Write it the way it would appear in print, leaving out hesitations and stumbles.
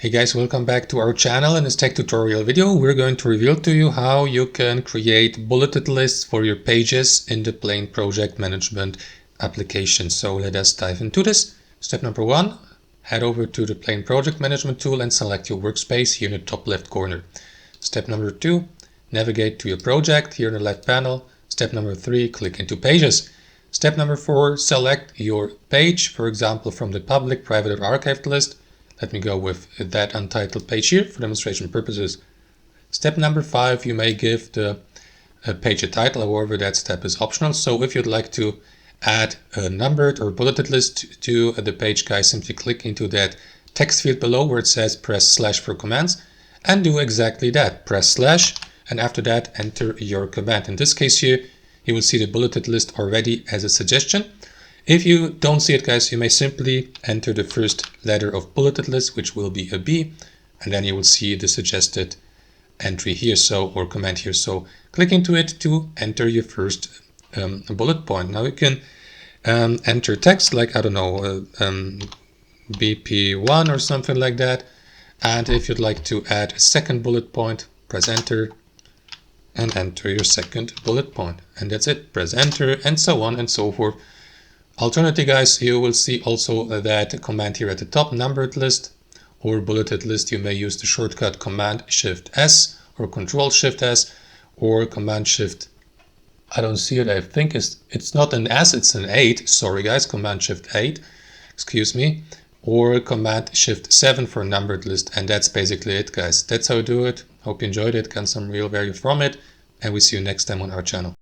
Hey guys, welcome back to our channel. In this tech tutorial video, we're going to reveal to you how you can create bulleted lists for your pages in the Plain Project Management application. So let us dive into this. Step number one, head over to the Plain Project Management tool and select your workspace here in the top left corner. Step number two, navigate to your project here in the left panel. Step number three, click into Pages. Step number four, select your page, for example, from the public, private, or archived list. Let me go with that untitled page here for demonstration purposes. Step number five, you may give the page a title, however that step is optional. So if you'd like to add a numbered or bulleted list to the page, guys, simply click into that text field below where it says press / for commands and do exactly that. Press / and after that enter your command. In this case here, you will see the bulleted list already as a suggestion. If you don't see it, guys, you may simply enter the first letter of bulleted list, which will be a B, and then you will see the suggested entry here, or command here. So click into it to enter your first bullet point. Now you can enter text like, I don't know, BP1 or something like that. And if you'd like to add a second bullet point, press enter and enter your second bullet point. And that's it. Press enter and so on and so forth. Alternatively, guys, you will see also that command here at the top, numbered list or bulleted list. You may use the shortcut Command Shift S or Control Shift S or Command Shift. I don't see it. I think it's not an S, it's an 8. Sorry, guys, Command Shift 8. Excuse me. Or Command Shift 7 for numbered list. And that's basically it, guys. That's how I do it. Hope you enjoyed it, got some real value from it. And we see you next time on our channel.